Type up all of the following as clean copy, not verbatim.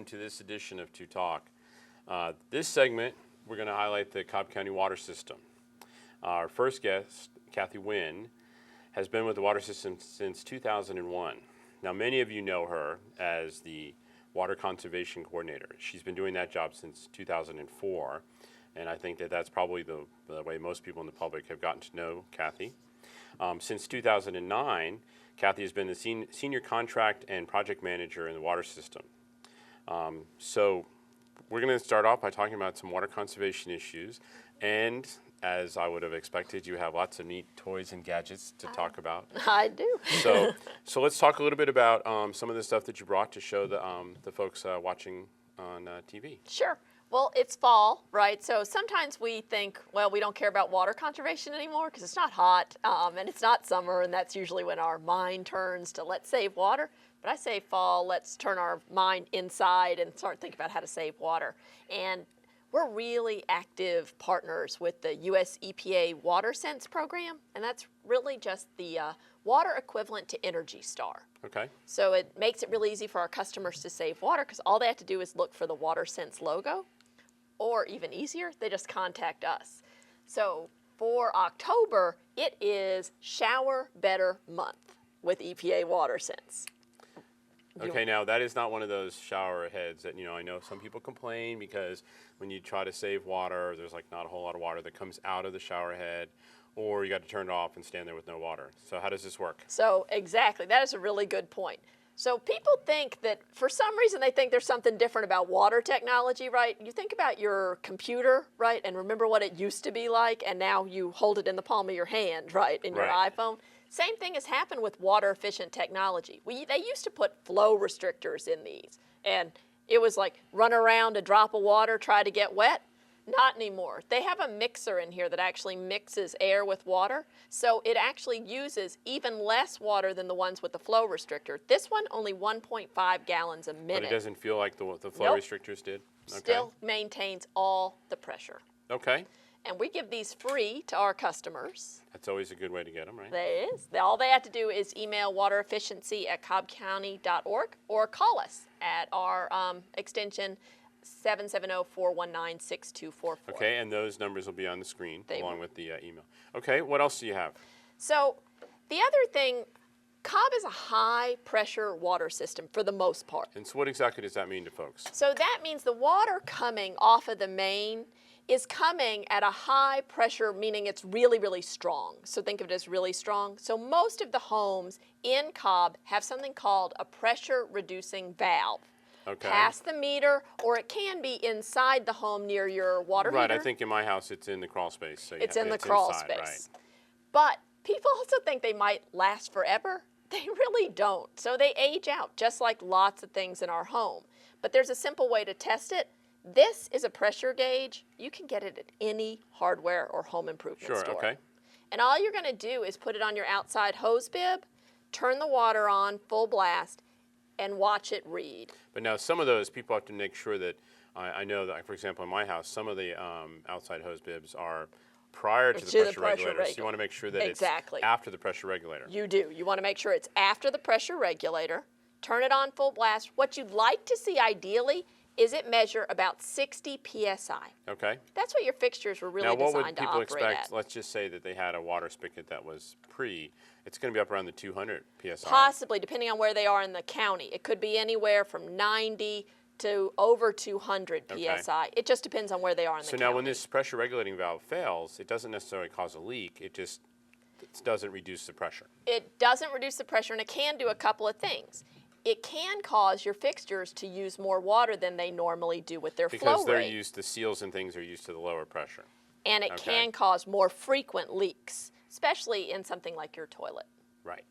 to this edition of To Talk. This segment, we're going to highlight the Cobb County Water System. Our first guest, Kathy Nguyen, has been with the water system since 2001. Now, many of you know her as the Water Conservation Coordinator. She's been doing that job since 2004, and I think that that's probably the way most people in the public have gotten to know Kathy. Since 2009, Kathy has been the Senior Contract and Project Manager in the water system. So we're going to start off by talking about some water conservation issues, and as I would have expected, you have lots of neat toys and gadgets to talk about. I do. So let's talk a little bit about some of the stuff that you brought to show the folks watching on TV. Sure. Well, it's fall, right? So sometimes we think, well, we don't care about water conservation anymore because it's not hot and it's not summer, and that's usually when our mind turns to let's save water. But I say fall, let's turn our mind inside and start thinking about how to save water. And we're really active partners with the US EPA Water Sense program, and that's really just the water equivalent to Energy Star. Okay. So it makes it really easy for our customers to save water because all they have to do is look for the Water Sense logo, or even easier, they just contact us. So for October, it is Shower Better Month with EPA Water Sense. Okay, now that is not one of those shower heads that, I know some people complain because when you try to save water, there's like not a whole lot of water that comes out of the shower head, or you got to turn it off and stand there with no water. So how does this work? So exactly, that is a really good point. So people think that for some reason they think there's something different about water technology, right? You think about your computer, right, and remember what it used to be like, and now you hold it in the palm of your hand, right, in your iPhone. Same thing has happened with water efficient technology. They used to put flow restrictors in these, and it was like run around a drop of water, try to get wet. Not anymore. They have a mixer in here that actually mixes air with water, so it actually uses even less water than the ones with the flow restrictor. This one, only 1.5 gallons a minute. But it doesn't feel like the flow restrictors did? Okay. Still maintains all the pressure. Okay. And we give these free to our customers. That's always a good way to get them, right? There is. All they have to do is email waterefficiency@cobbcounty.org or call us at our extension 770-419-6244. Okay, and those numbers will be on the screen along with the email. Okay, what else do you have? So the other thing, Cobb is a high pressure water system for the most part. And so what exactly does that mean to folks? So that means the water coming off of the main is coming at a high pressure, meaning it's really, really strong. So think of it as really strong. So most of the homes in Cobb have something called a pressure reducing valve. Okay. Past the meter, or it can be inside the home near your water heater. Right, I think in my house it's in the crawl space. So it's in the crawl inside, space. Right. But people also think they might last forever. They really don't. So they age out, just like lots of things in our home. But there's a simple way to test it. This is a pressure gauge. You can get it at any hardware or home improvement store. Okay. And all you're going to do is put it on your outside hose bib, turn the water on full blast, and watch it read. But now some of those people have to make sure that, I know that, for example, in my house, some of the outside hose bibs are prior to the pressure regulator. So you want to make sure that it's after the pressure regulator. You do. You want to make sure it's after the pressure regulator. Turn it on full blast. What you'd like to see ideally is it measure about 60 PSI. Okay. That's what your fixtures were really designed to operate at. Now, what would people expect? Let's just say that they had a water spigot that was it's going to be up around the 200 PSI. Possibly, depending on where they are in the county. It could be anywhere from 90 to over 200 PSI. It just depends on where they are in the county. So now when this pressure regulating valve fails, it doesn't necessarily cause a leak. It just doesn't reduce the pressure. It doesn't reduce the pressure, and it can do a couple of things. It can cause your fixtures to use more water than they normally do with their flow rate. Because the seals and things are used to the lower pressure. And it can cause more frequent leaks, especially in something like your toilet. Right.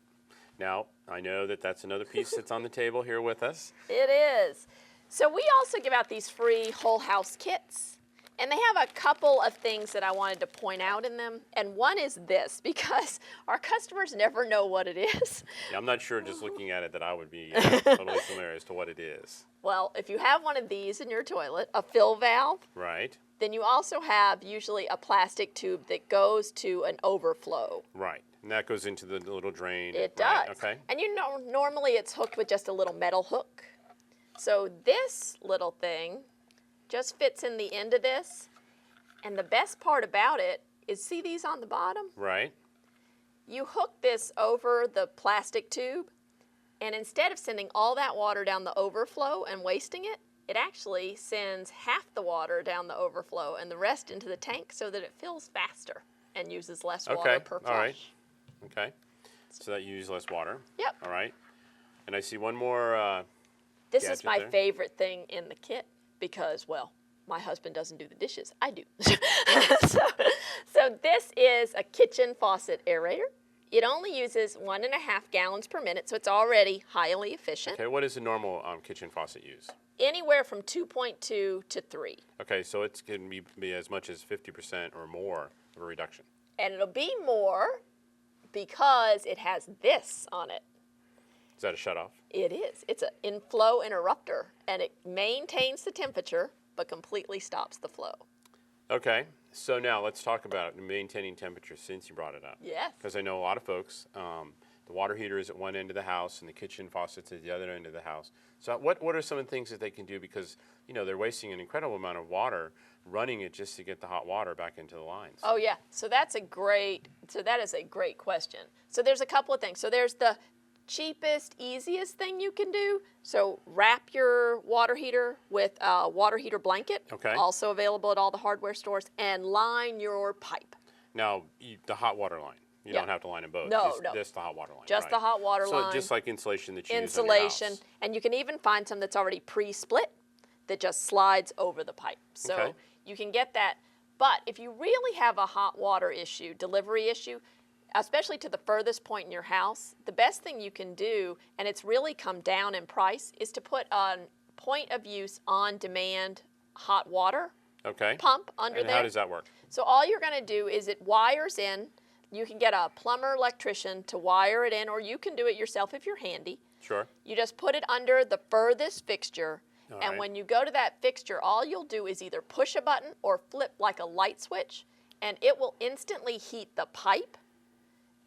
Now, I know that that's another piece that's on the table here with us. It is. So we also give out these free whole house kits. And they have a couple of things that I wanted to point out in them. And one is this, because our customers never know what it is. Yeah, I'm not sure just looking at it that I would be totally familiar as to what it is. Well, if you have one of these in your toilet, a fill valve, right, then you also have usually a plastic tube that goes to an overflow. Right, and that goes into the little drain. It does. Okay. And you know, normally it's hooked with just a little metal hook. So this little thing just fits in the end of this. And the best part about it is, see these on the bottom? Right. You hook this over the plastic tube, and instead of sending all that water down the overflow and wasting it, it actually sends half the water down the overflow and the rest into the tank so that it fills faster and uses less water per flush. All right. Okay. So that you use less water. Yep. All right. And I see one more. This is gadget my there. favorite thing in the kit because, well, my husband doesn't do the dishes. I do. So this is a kitchen faucet aerator. It only uses 1.5 gallons per minute, so it's already highly efficient. Okay, what does a normal kitchen faucet use? Anywhere from 2.2 to 3. Okay, so it can be as much as 50% or more of a reduction. And it'll be more because it has this on it. Is that a shutoff? It is. It's an inflow interrupter, and it maintains the temperature but completely stops the flow. Okay, so now let's talk about maintaining temperature since you brought it up. Yes. Because I know a lot of folks, the water heater is at one end of the house and the kitchen faucet's at the other end of the house. So what are some of the things that they can do? Because, you know, they're wasting an incredible amount of water running it just to get the hot water back into the lines. Oh, yeah. So that is a great question. So there's a couple of things. So there's the cheapest, easiest thing you can do. So wrap your water heater with a water heater blanket, Okay. also available at all the hardware stores, and line your pipe. Now, the hot water line. You Yeah. don't have to line them both. No, Just the hot water line. Just right. the hot water line. So just like insulation that you use on Insulation, your house. and you can even find some that's already pre-split that just slides over the pipe. So Okay. you can get that. But if you really have a hot water issue, delivery issue, especially to the furthest point in your house, the best thing you can do, and it's really come down in price, is to put a point of use on-demand hot water Okay. pump under And there. how does that work? So all you're going to do is it wires in. You can get a plumber, electrician to wire it in, or you can do it yourself if you're handy. Sure. You just put it under the furthest fixture, All and right. when you go to that fixture, all you'll do is either push a button or flip like a light switch, and it will instantly heat the pipe.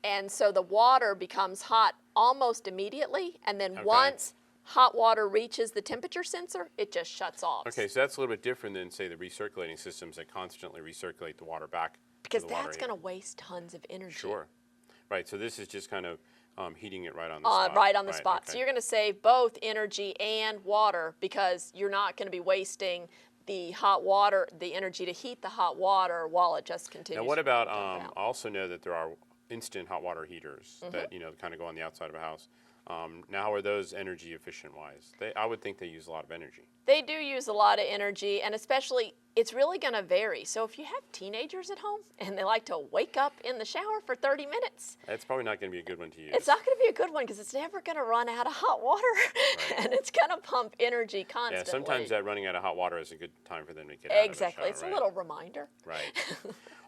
And so the water becomes hot almost immediately, and then Okay. once hot water reaches the temperature sensor, it just shuts off. Okay, so that's a little bit different than, say, the recirculating systems that constantly recirculate the water back Because to the water that's heater. going to waste tons of energy. Sure. Right, so this is just kind of heating it right on the spot. Right on the spot. Okay. So you're going to save both energy and water because you're not going to be wasting the hot water, the energy to heat the hot water while it just continues. Now, what about, to dump I out. also know that there are instant hot water heaters Mm-hmm. that, you know, kind of go on the outside of a house. Now, how are those energy efficient wise? I would think they use a lot of energy. They do use a lot of energy, and especially, it's really going to vary. So if you have teenagers at home and they like to wake up in the shower for 30 minutes, It's probably not going to be a good one to use. it's not going to be a good one because it's never going to run out of hot water, and it's going to pump energy Yeah, constantly. sometimes that running out of hot water is a good time for them to get out Exactly. of the It's shower, a right? little reminder. Right.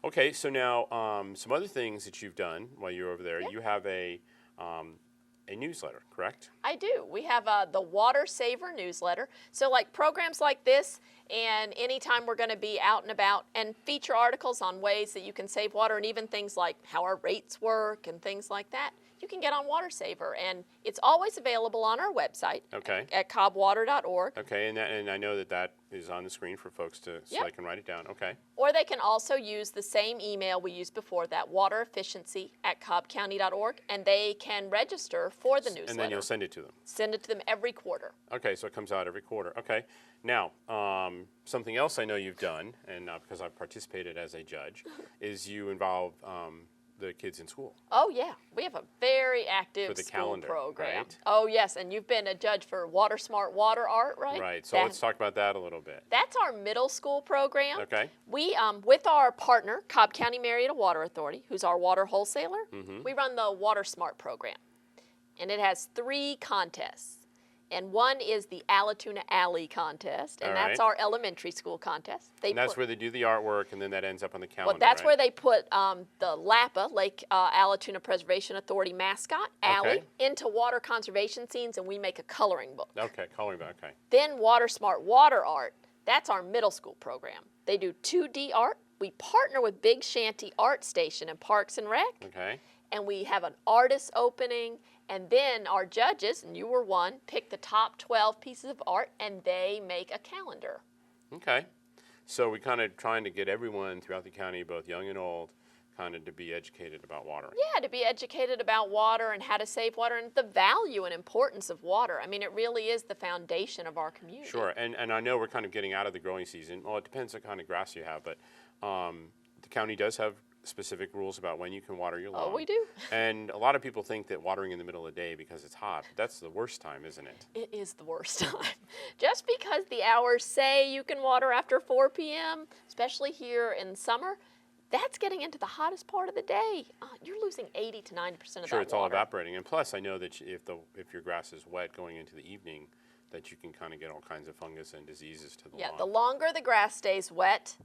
Okay, so now some other things that you've done while you're over there. Yeah. You have a newsletter, correct? I do. We have the Water Saver newsletter. So like programs like this, and anytime we're going to be out and about and feature articles on ways that you can save water, and even things like how our rates work and things like that, you can get on Water Saver. And it's always available on our website Okay. at cobbwater.org. Okay, and I know that is on the screen for folks so Yep. they can write it down. Okay. Or they can also use the same email we used before, that waterefficiency@cobbcounty.org, and they can register for the newsletter. And then you'll send it to them. Send it to them every quarter. Okay, so it comes out every quarter. Okay. Now, something else I know you've done, and because I've participated as a judge, is you involve the kids in school. Oh, yeah. We have a very active For the school calendar, program. right? Oh, yes. And you've been a judge for Water Smart Water Art, right? Right. So let's talk about that a little bit. That's our middle school program. Okay. We, with our partner, Cobb County Marietta Water Authority, who's our water wholesaler, we run the Water Smart program. And it has 3 contests. And one is the Allatoona Alley contest, and All that's right. our elementary school contest. And that's where they do the artwork, and then that ends up on the calendar. Well, that's right? where they put the LAPA, Lake Allatoona Preservation Authority mascot, Allie, Okay. into water conservation scenes, and we make a coloring book. Okay, coloring book. Okay. Then Water Smart Water Art, that's our middle school program. They do 2D art. We partner with Big Shanty Art Station in Parks and Rec, Okay. and we have an artist opening, and then our judges, and you were one, pick the top 12 pieces of art, and they make a calendar. Okay. So we kind of trying to get everyone throughout the county, both young and old, kind of to be educated about watering. Yeah, to be educated about water and how to save water and the value and importance of water. I mean, it really is the foundation of our community. Sure, and I know we're kind of getting out of the growing season. Well, it depends what kind of grass you have, but the county does have specific rules about when you can water your lawn. Oh, we do. And a lot of people think that watering in the middle of the day because it's hot, that's the worst time, isn't it? It is the worst time. Just because the hours say you can water after 4 p.m., especially here in summer, that's getting into the hottest part of the day. You're losing 80 to 90% of that water. Sure, it's all evaporating. And plus, I know that if your grass is wet going into the evening, that you can kind of get all kinds of fungus and diseases to the lawn. Yeah, the longer the grass stays wet,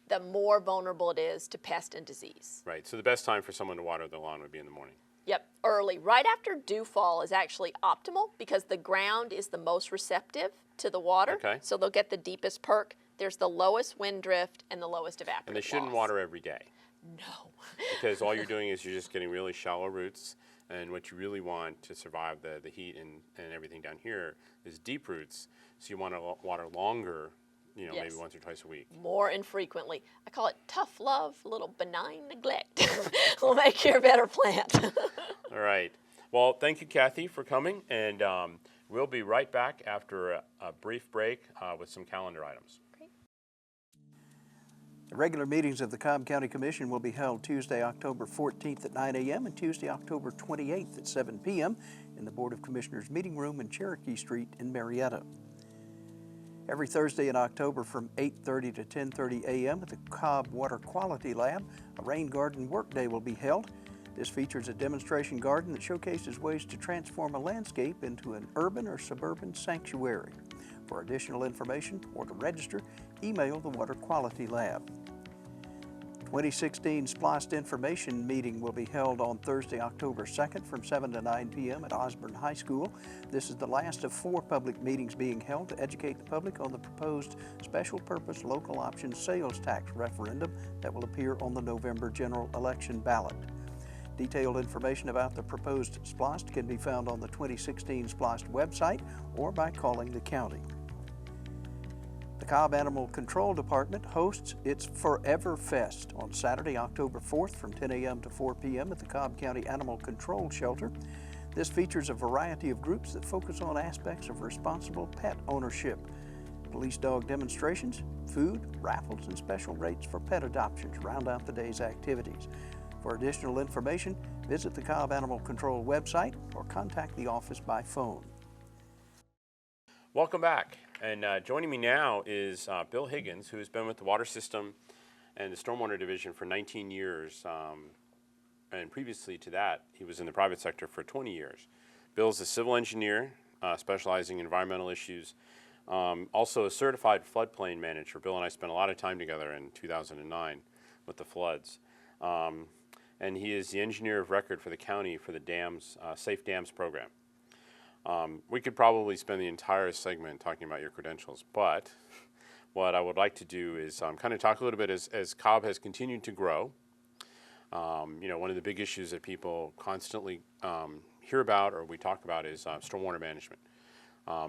the more vulnerable it is to pest and disease. Right, so the best time for someone to water their lawn would be in the morning. Yep, early. Right after dewfall is actually optimal because the ground is the most receptive to the water. Okay. So they'll get the deepest perk. There's the lowest wind drift and the lowest evaporative And they shouldn't loss. water every day. No. Because all you're doing is you're just getting really shallow roots, and what you really want to survive the heat and everything down here is deep roots, so you want to water longer, Yes. maybe once or twice a week. More infrequently. I call it tough love, a little benign neglect. Will make you a better plant. All right. Well, thank you, Kathy, for coming, and we'll be right back after a brief break with some calendar items. The regular meetings of the Cobb County Commission will be held Tuesday, October 14th at 9 a.m. and Tuesday, October 28th at 7 p.m. in the Board of Commissioners meeting room in Cherokee Street in Marietta. Every Thursday in October from 8:30 to 10:30 a.m. at the Cobb Water Quality Lab, a rain garden workday will be held. This features a demonstration garden that showcases ways to transform a landscape into an urban or suburban sanctuary. For additional information or to register, email the Water Quality Lab. 2016 Splost Information Meeting will be held on Thursday, October 2nd from 7 to 9 p.m. at Osborne High School. This is the last of 4 public meetings being held to educate the public on the proposed special purpose local option sales tax referendum that will appear on the November general election ballot. Detailed information about the proposed Splost can be found on the 2016 Splost website or by calling the county. The Cobb Animal Control Department hosts its Forever Fest on Saturday, October 4th from 10 a.m. to 4 p.m. at the Cobb County Animal Control Shelter. This features a variety of groups that focus on aspects of responsible pet ownership. Police dog demonstrations, food, raffles, and special rates for pet adoptions round out the day's activities. For additional information, visit the Cobb Animal Control website or contact the office by phone. Welcome back. And joining me now is Bill Higgins, who has been with the Water System and the Stormwater Division for 19 years. And previously to that, he was in the private sector for 20 years. Bill's a civil engineer specializing in environmental issues, also a certified floodplain manager. Bill and I spent a lot of time together in 2009 with the floods. And he is the engineer of record for the county for the dams, Safe Dams program. We could probably spend the entire segment talking about your credentials, but what I would like to do is kind of talk a little bit as Cobb has continued to grow. One of the big issues that people constantly hear about or we talk about is stormwater management.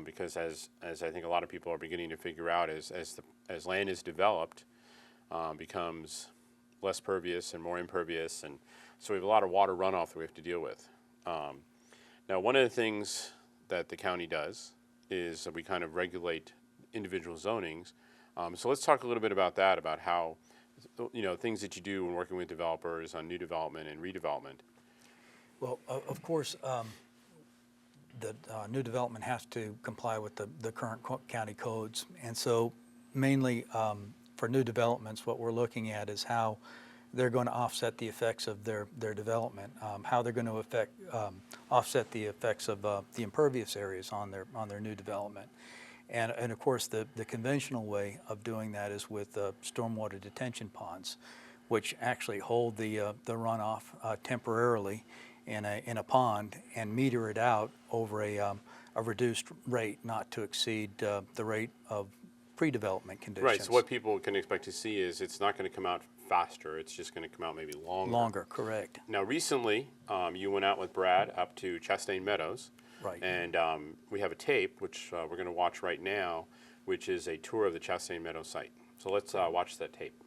Because as I think a lot of people are beginning to figure out, as land is developed, becomes less pervious and more impervious, and so we have a lot of water runoff that we have to deal with. Now, one of the things that the county does is that we kind of regulate individual zonings. So let's talk a little bit about that, about how, things that you do when working with developers on new development and redevelopment. Well, of course, the new development has to comply with the current county codes. And so mainly for new developments, what we're looking at is how they're going to offset the effects of their development, how they're going to offset the effects of the impervious areas on their new development. And of course, the conventional way of doing that is with stormwater detention ponds, which actually hold the runoff temporarily in a pond and meter it out over a reduced rate, not to exceed the rate of pre-development conditions. Right, so what people can expect to see is it's not going to come out faster. It's just going to come out maybe longer. Longer, correct. Now, recently, you went out with Brad up to Chastain Meadows. Right. And we have a tape, which we're going to watch right now, which is a tour of the Chastain Meadows site. So let's watch that tape.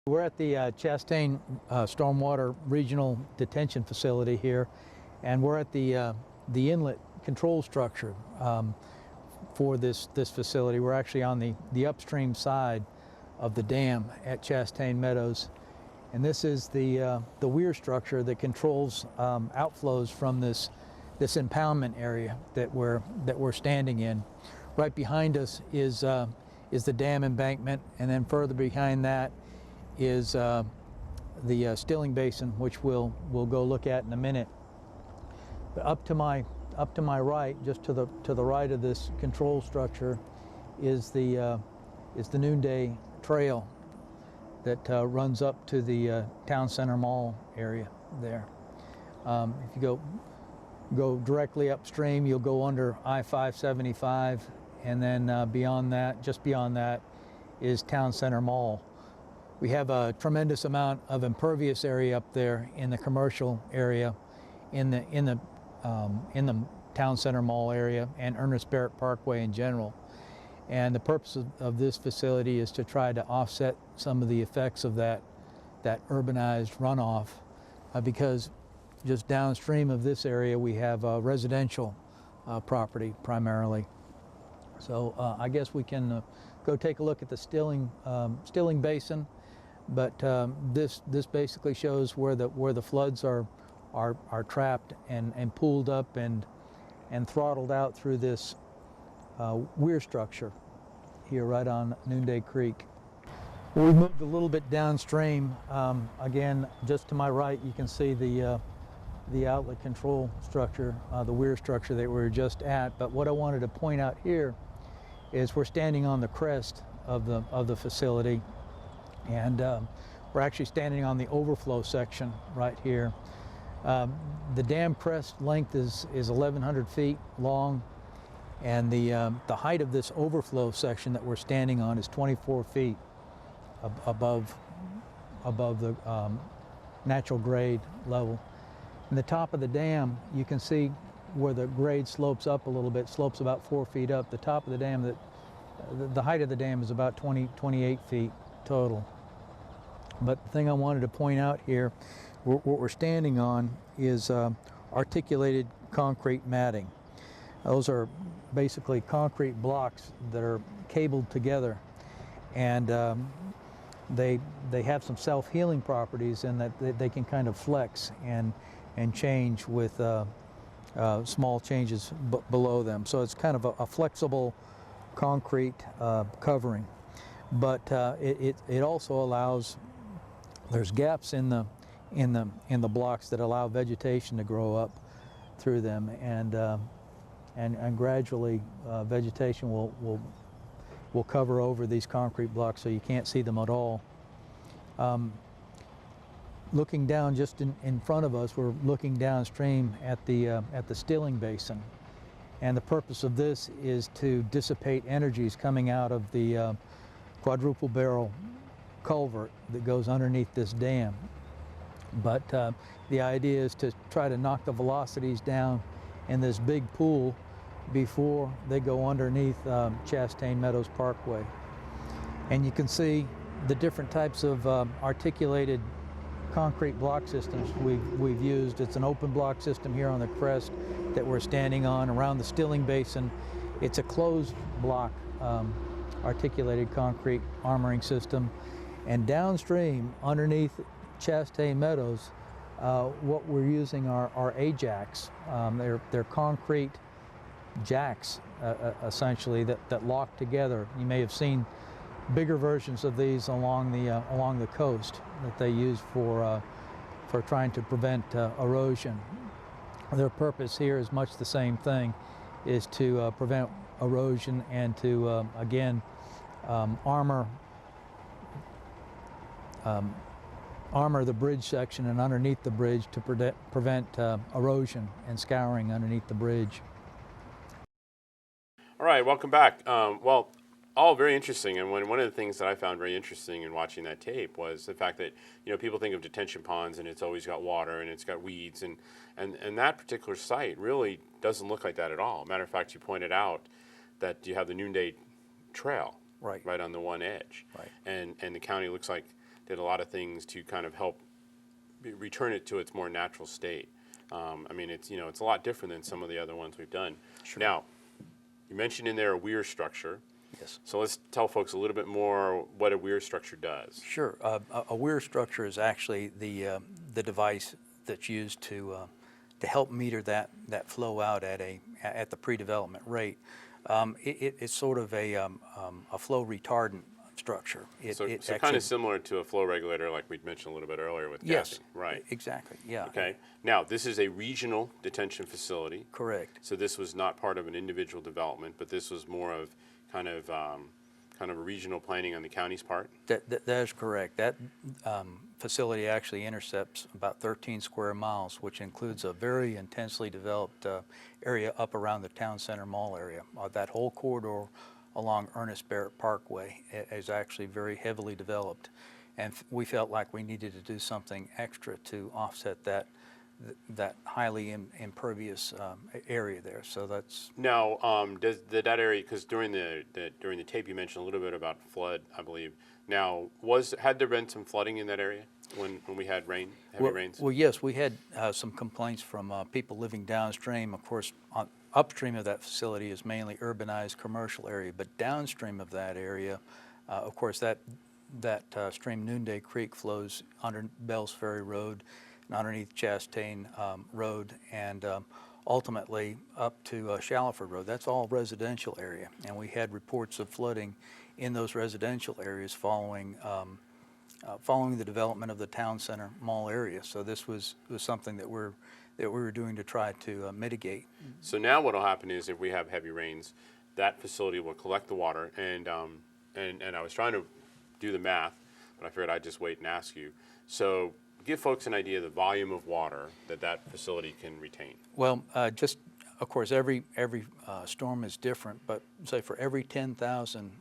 We're at the Chastain Stormwater Regional Detention Facility here, and we're at the inlet control structure for this facility. We're actually on the upstream side of the dam at Chastain Meadows, and this is the weir structure that controls outflows from this impoundment area that we're standing in. Right behind us is the dam embankment, and then further behind that is the stilling basin, which we'll go look at in a minute. But up to my right, just to the right of this control structure, is the Noonday Trail that runs up to the Town Center Mall area there. If you go directly upstream, you'll go under I-575, and then beyond that, just beyond that, is Town Center Mall. We have a tremendous amount of impervious area up there in the commercial area, in the Town Center Mall area, and Ernest Barrett Parkway in general. And the purpose of this facility is to try to offset some of the effects of that urbanized runoff, because just downstream of this area we have residential property primarily. So I guess we can go take a look at the stilling basin, but this basically shows where the floods are trapped and pooled up and throttled out through this weir structure here right on Noonday Creek. We moved a little bit downstream. Again, just to my right, you can see the outlet control structure, the weir structure that we were just at. But what I wanted to point out here is we're standing on the crest of the facility, and we're actually standing on the overflow section right here. The dam crest length is 1,100 feet long, and the height of this overflow section that we're standing on is 24 feet above the natural grade level. In the top of the dam, you can see where the grade slopes up a little bit, slopes about 4 feet up. The top of the dam, the height of the dam is about 28 feet total. But the thing I wanted to point out here, what we're standing on is articulated concrete matting. Those are basically concrete blocks that are cabled together, and they have some self-healing properties in that they can kind of flex and change with small changes below them. So it's kind of a flexible concrete covering, but it also allows, there's gaps in the blocks that allow vegetation to grow up through them, and gradually vegetation will cover over these concrete blocks so you can't see them at all. Looking down just in front of us, we're looking downstream at the stilling basin, and the purpose of this is to dissipate energies coming out of the quadruple barrel culvert that goes underneath this dam. But the idea is to try to knock the velocities down in this big pool before they go underneath Chastain Meadows Parkway. And you can see the different types of articulated concrete block systems we've used. It's an open block system here on the crest that we're standing on. Around the stilling basin, it's a closed block articulated concrete armoring system. And downstream, underneath Chastain Meadows, what we're using are A-jacks. They're concrete jacks, essentially, that lock together. You may have seen bigger versions of these along the coast that they use for trying to prevent erosion. Their purpose here is much the same thing, is to prevent erosion and to again armor the bridge section and underneath the bridge to prevent erosion and scouring underneath the bridge. All right, welcome back. Well, all very interesting. And one of the things that I found very interesting in watching that tape was the fact that, people think of detention ponds and it's always got water and it's got weeds. And that particular site really doesn't look like that at all. Matter of fact, you pointed out that you have the Noonday Trail right on the one edge. Right. And the county looks like did a lot of things to kind of help return it to its more natural state. I mean, it's a lot different than some of the other ones we've done. Sure. Now, you mentioned in there a weir structure. Yes. So let's tell folks a little bit more what a weir structure does. Sure. A weir structure is actually the device that's used to help meter that flow out at the pre-development rate. It's sort of a flow retardant structure. So actually, kind of similar to a flow regulator like we'd mentioned a little bit earlier with yes, gassing. Right. Exactly. Yeah. Okay. Now, this is a regional detention facility. Correct. So this was not part of an individual development, but this was more of kind of a regional planning on the county's part. That is correct. That facility actually intercepts about 13 square miles, which includes a very intensely developed area up around the town center mall area. That whole corridor along Ernest Barrett Parkway is actually very heavily developed, and we felt like we needed to do something extra to offset that highly impervious area there. So that's now does that area, because during the tape you mentioned a little bit about flood, I believe. Now, had there been some flooding in that area when we had heavy rains? Well, yes, we had some complaints from people living downstream. Of course, upstream of that facility is mainly urbanized commercial area, but downstream of that area, of course, that stream Noonday Creek flows under Bells Ferry Road and underneath Chastain Road, and ultimately up to Shallowford Road. That's all residential area, and we had reports of flooding in those residential areas following the development of the town center mall area. So this was something that we were doing to try to mitigate. So now what will happen is if we have heavy rains, that facility will collect the water, and I was trying to do the math, but I figured I'd just wait and ask you. So give folks an idea of the volume of water that facility can retain. Well, just of course every storm is different, but say for every 10,000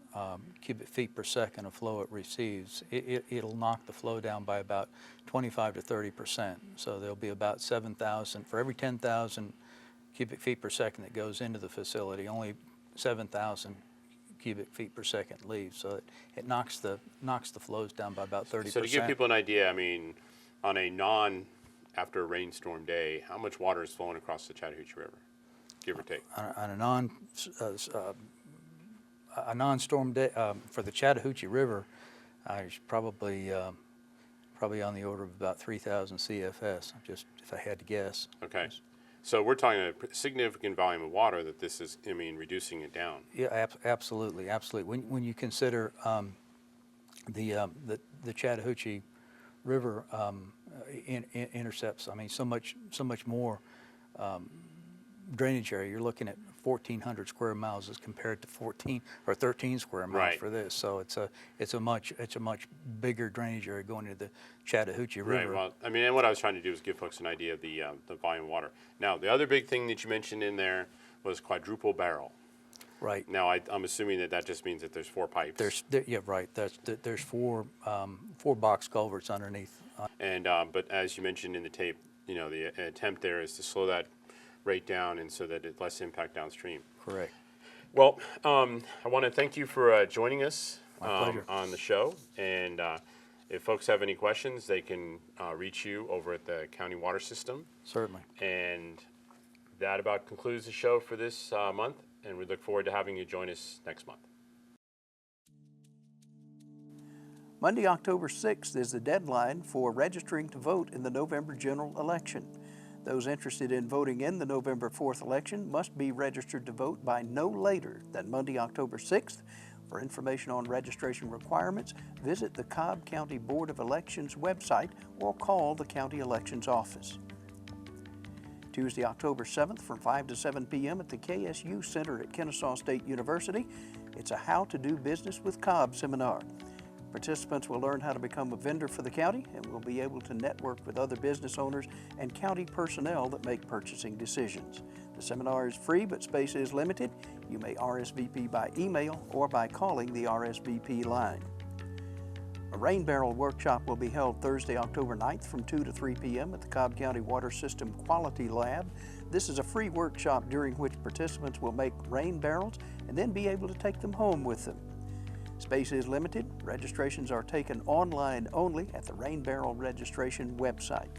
cubic feet per second of flow it receives, it'll knock the flow down by about 25 to 30%. So there'll be about 7,000 for every 10,000 cubic feet per second that goes into the facility. Only 7,000 cubic feet per second leaves. So it knocks the flows down by about 30%. So to give people an idea, I mean, on after a rainstorm day, how much water is flowing across the Chattahoochee River, give or take? On a non-storm day for the Chattahoochee River, it's probably on the order of about 3,000 CFS, just if I had to guess. Okay. So we're talking a significant volume of water that this is, reducing it down. Yeah, absolutely. When you consider the Chattahoochee River intercepts, so much more drainage area. You're looking at 1,400 square miles as compared to 14 or 13 square miles for this. So it's a much bigger drainage area going into the Chattahoochee River. Right. Well, and what I was trying to do was give folks an idea of the volume of water. Now, the other big thing that you mentioned in there was quadruple barrel. Right. Now, I'm assuming that just means that there's 4 pipes. Yeah, right. There's four box culverts underneath. And but as you mentioned in the tape, the attempt there is to slow that rate down and so that it's less impact downstream. Correct. Well, I want to thank you for joining us on the show. And if folks have any questions, they can reach you over at the County Water System. Certainly. And that about concludes the show for this month. And we look forward to having you join us next month. Monday, October 6th is the deadline for registering to vote in the November general election. Those interested in voting in the November 4th election must be registered to vote by no later than Monday, October 6th. For information on registration requirements, visit the Cobb County Board of Elections website or call the County Elections Office. Tuesday, October 7th from 5 to 7 p.m. at the KSU Center at Kennesaw State University. It's a How to Do Business with Cobb seminar. Participants will learn how to become a vendor for the county and will be able to network with other business owners and county personnel that make purchasing decisions. The seminar is free, but space is limited. You may RSVP by email or by calling the RSVP line. A rain barrel workshop will be held Thursday, October 9th from 2 to 3 p.m. at the Cobb County Water System Quality Lab. This is a free workshop during which participants will make rain barrels and then be able to take them home with them. Space is limited. Registrations are taken online only at the Rain Barrel registration website.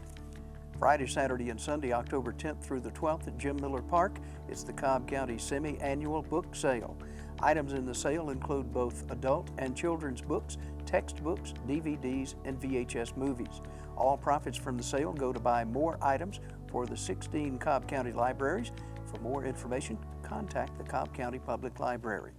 Friday, Saturday, and Sunday, October 10th through the 12th at Jim Miller Park, it's the Cobb County Semi-Annual Book Sale. Items in the sale include both adult and children's books, textbooks, DVDs, and VHS movies. All profits from the sale go to buy more items for the 16 Cobb County libraries. For more information, contact the Cobb County Public Library.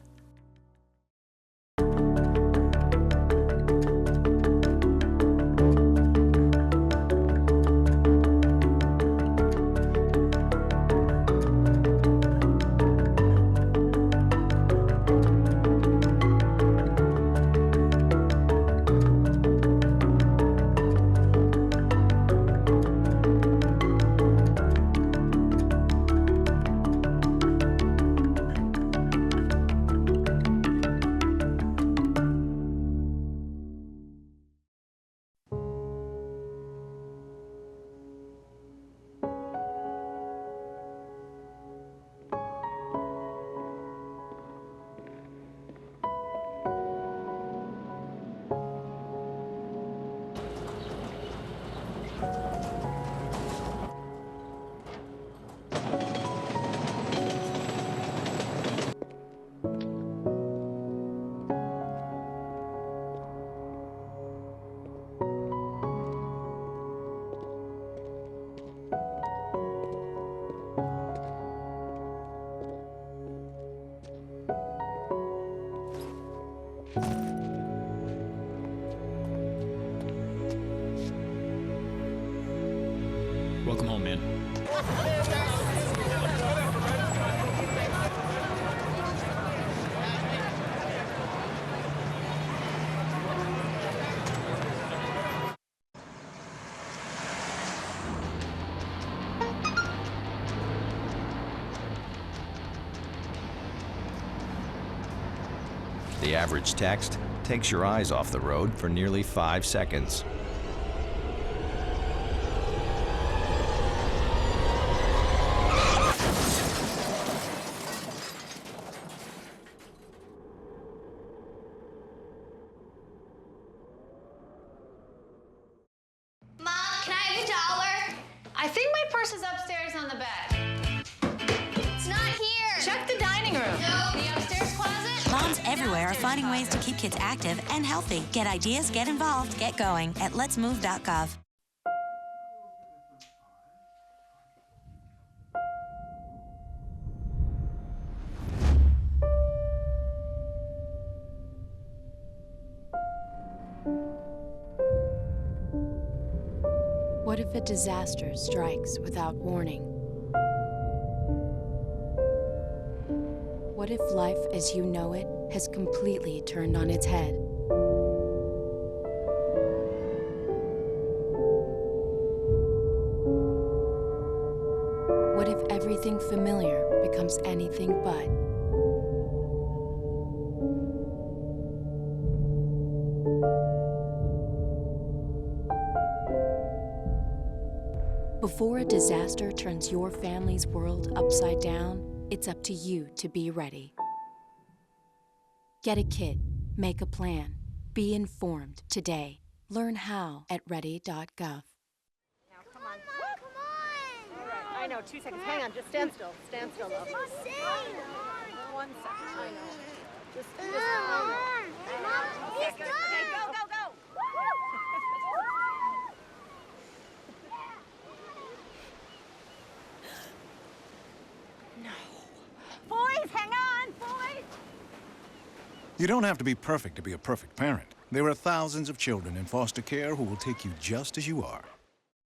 Welcome home, man. The average text takes your eyes off the road for nearly 5 seconds. Mom, can I have $1? I think my purse is upstairs on the bed. It's not here. Check the dining room. No. The upstairs closet? Moms everywhere are finding ways to keep kids active and healthy. Get ideas, get involved, get going at letsmove.gov. What if a disaster strikes without warning? What if life as you know it has completely turned on its head? What if everything familiar becomes anything but? Before a disaster turns your family's world upside down, it's up to you to be ready. Get a kit, make a plan, be informed today. Learn how at ready.gov. Now, come on. Come on. All right. I know, 2 seconds. Hang on, just stand still. Stand still, though. 1 second. I know. Just Mom, okay, go, go, go. Boys, hang on, boys! You don't have to be perfect to be a perfect parent. There are thousands of children in foster care who will take you just as you are.